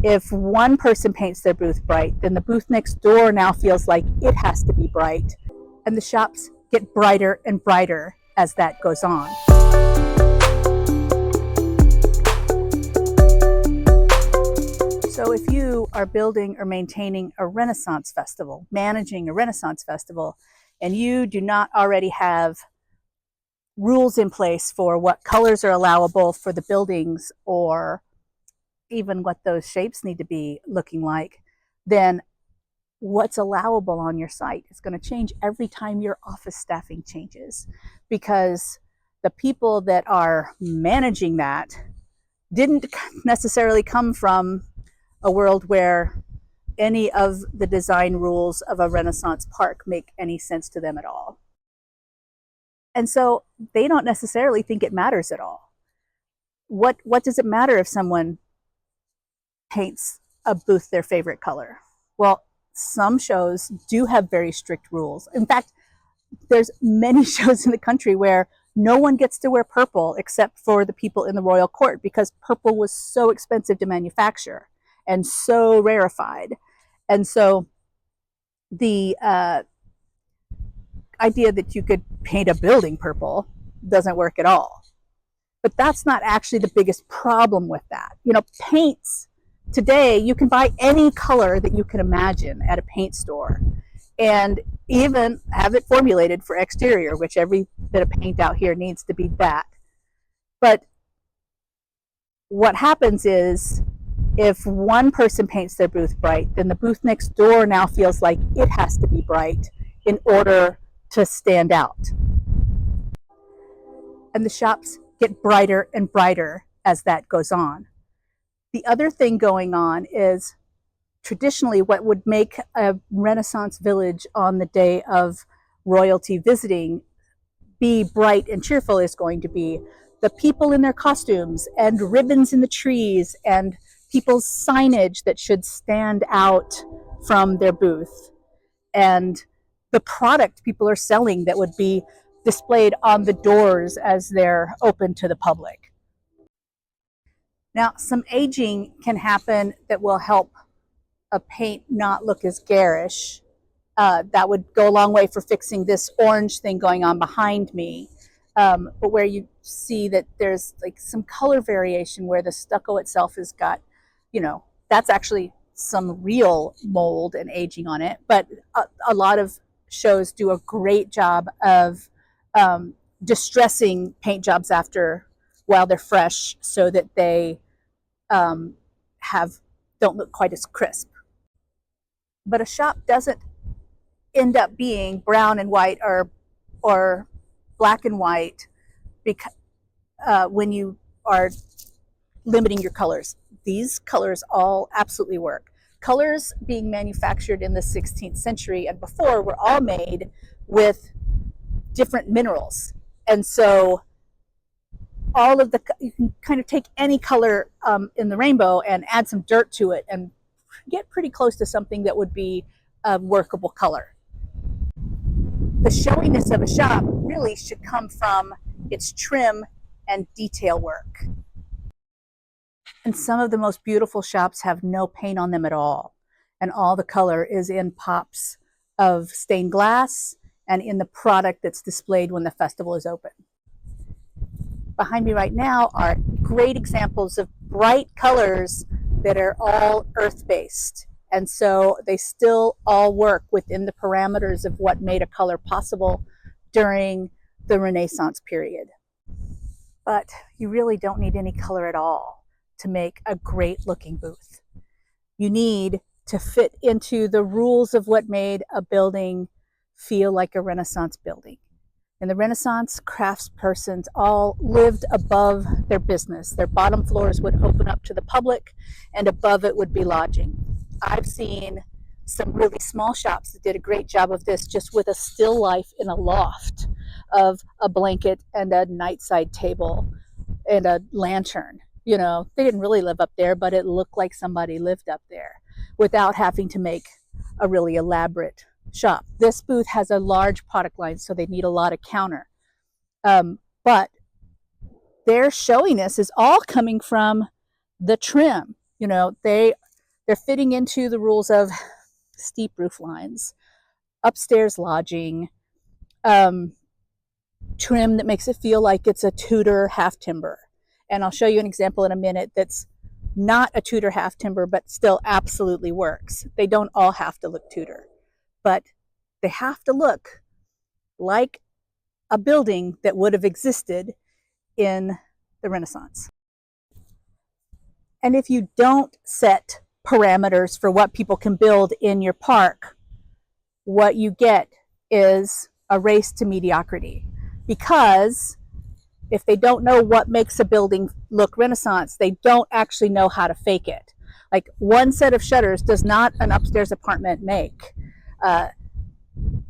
If one person paints their booth bright, then the booth next door now feels like it has to be bright. And the shops get brighter and brighter as that goes on. So if you are building or maintaining a Renaissance festival, managing a Renaissance festival, and you do not already have rules in place for what colors are allowable for the buildings or even what those shapes need to be looking like, then what's allowable on your site is going to change every time your office staffing changes, because the people that are managing that didn't necessarily come from a world where any of the design rules of a Renaissance park make any sense to them at all. And so they don't necessarily think it matters at all. What does it matter if someone paints a booth their favorite color? Well, some shows do have very strict rules. In fact, there's many shows in the country where no one gets to wear purple except for the people in the royal court, because purple was so expensive to manufacture and so rarefied. And so the idea that you could paint a building purple doesn't work at all. But that's not actually the biggest problem with that. You know, paints today, you can buy any color that you can imagine at a paint store and even have it formulated for exterior, which every bit of paint out here needs to be that. But what happens is, if one person paints their booth bright, then the booth next door now feels like it has to be bright in order to stand out. And the shops get brighter and brighter as that goes on. The other thing going on is, traditionally what would make a Renaissance village on the day of royalty visiting be bright and cheerful is going to be the people in their costumes and ribbons in the trees and people's signage that should stand out from their booth, and the product people are selling that would be displayed on the doors as they're open to the public. Now, some aging can happen that will help a paint not look as garish. That would go a long way for fixing this orange thing going on behind me. But where you see that there's like some color variation where the stucco itself has got, you know, that's actually some real mold and aging on it. But a lot of shows do a great job of distressing paint jobs while they're fresh, so that they don't look quite as crisp. But a shop doesn't end up being brown and white or black and white because when you are limiting your colors. These colors all absolutely work. Colors being manufactured in the 16th century and before were all made with different minerals. And so you can kind of take any color in the rainbow and add some dirt to it and get pretty close to something that would be a workable color. The showiness of a shop really should come from its trim and detail work. And some of the most beautiful shops have no paint on them at all. And all the color is in pops of stained glass and in the product that's displayed when the festival is open. Behind me right now are great examples of bright colors that are all earth-based. And so they still all work within the parameters of what made a color possible during the Renaissance period. But you really don't need any color at all to make a great looking booth. You need to fit into the rules of what made a building feel like a Renaissance building. In the Renaissance, craftspersons all lived above their business. Their bottom floors would open up to the public, and above it would be lodging. I've seen some really small shops that did a great job of this, just with a still life in a loft of a blanket and a nightside table and a lantern. You know, they didn't really live up there, but it looked like somebody lived up there without having to make a really elaborate shop. This booth has a large product line, so they need a lot of counter. But their showiness is all coming from the trim. You know, they They're fitting into the rules of steep roof lines, upstairs lodging, trim that makes it feel like it's a Tudor half timber. And I'll show you an example in a minute that's not a Tudor half timber, but still absolutely works. They don't all have to look Tudor, but they have to look like a building that would have existed in the Renaissance. And if you don't set parameters for what people can build in your park, what you get is a race to mediocrity. Because if they don't know what makes a building look Renaissance, they don't actually know how to fake it. Like, one set of shutters does not an upstairs apartment make.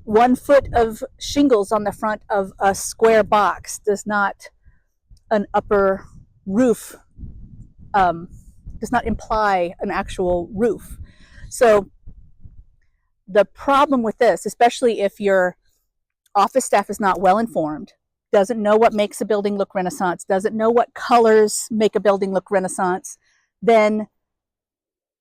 1 foot of shingles on the front of a square box does not an upper roof, does not imply an actual roof. So the problem with this, especially if your office staff is not well informed, doesn't know what makes a building look Renaissance, doesn't know what colors make a building look Renaissance, then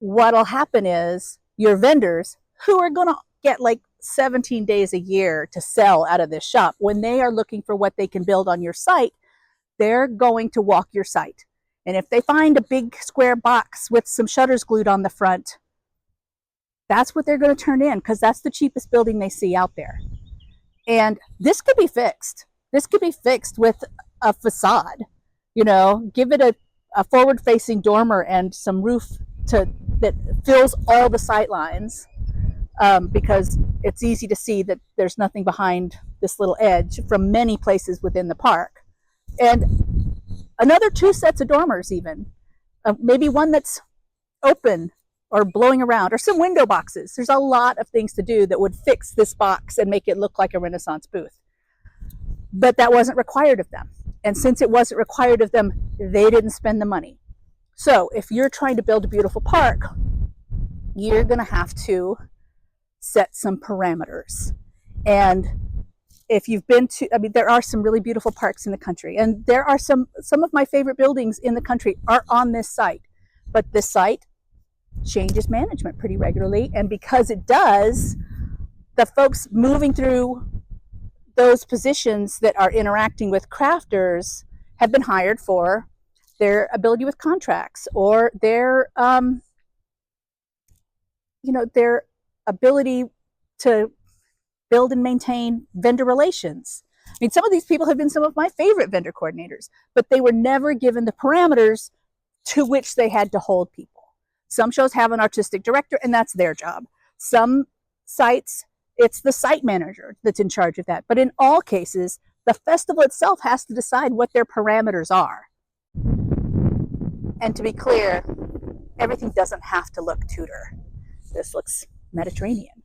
what'll happen is your vendors, who are going to get like 17 days a year to sell out of this shop, when they are looking for what they can build on your site, they're going to walk your site. And if they find a big square box with some shutters glued on the front, that's what they're going to turn in, because that's the cheapest building they see out there. And this could be fixed. This could be fixed with a facade. You know, give it a forward-facing dormer and some roof that fills all the sight lines, because it's easy to see that there's nothing behind this little edge from many places within the park. And another 2 sets of dormers even. Maybe one that's open or blowing around, or some window boxes. There's a lot of things to do that would fix this box and make it look like a Renaissance booth. But that wasn't required of them. And since it wasn't required of them, they didn't spend the money. So if you're trying to build a beautiful park, you're going to have to set some parameters. And if you've been to, I mean, there are some really beautiful parks in the country, and there are some of my favorite buildings in the country are on this site. But this site changes management pretty regularly, and because it does, the folks moving through those positions that are interacting with crafters have been hired for their ability with contracts, or their their ability to build and maintain vendor relations. I mean, some of these people have been some of my favorite vendor coordinators, but they were never given the parameters to which they had to hold people. Some shows have an artistic director, and that's their job. Some sites, it's the site manager that's in charge of that. But in all cases, the festival itself has to decide what their parameters are. And to be clear, everything doesn't have to look Tudor. This looks Mediterranean.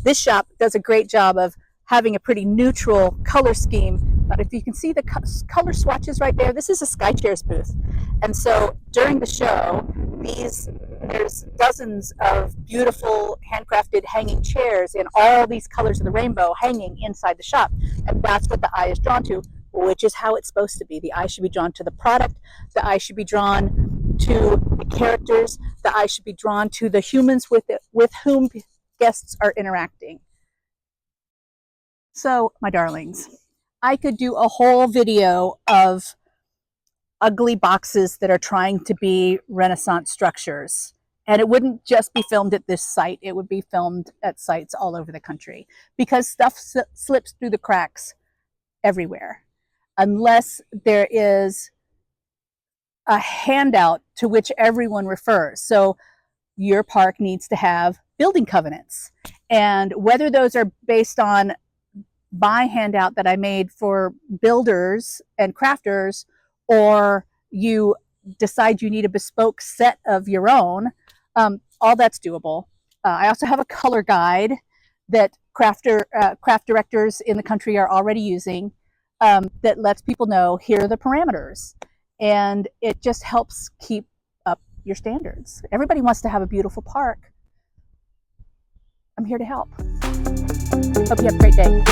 This shop does a great job of having a pretty neutral color scheme. But if you can see the color swatches right there, this is a Sky Chairs booth. And so during the show, there's dozens of beautiful handcrafted hanging chairs in all these colors of the rainbow hanging inside the shop. And that's what the eye is drawn to, which is how it's supposed to be. The eye should be drawn to the product. The eye should be drawn to the characters. The eye should be drawn to the humans with whom guests are interacting. So, my darlings, I could do a whole video of ugly boxes that are trying to be Renaissance structures. And it wouldn't just be filmed at this site. It would be filmed at sites all over the country, because stuff slips through the cracks everywhere. Unless there is a handout to which everyone refers. So your park needs to have building covenants. And whether those are based on my handout that I made for builders and crafters, or you decide you need a bespoke set of your own, all that's doable. I also have a color guide that craft directors in the country are already using, that lets people know here are the parameters. And it just helps keep up your standards. Everybody wants to have a beautiful park. I'm here to help. Hope you have a great day.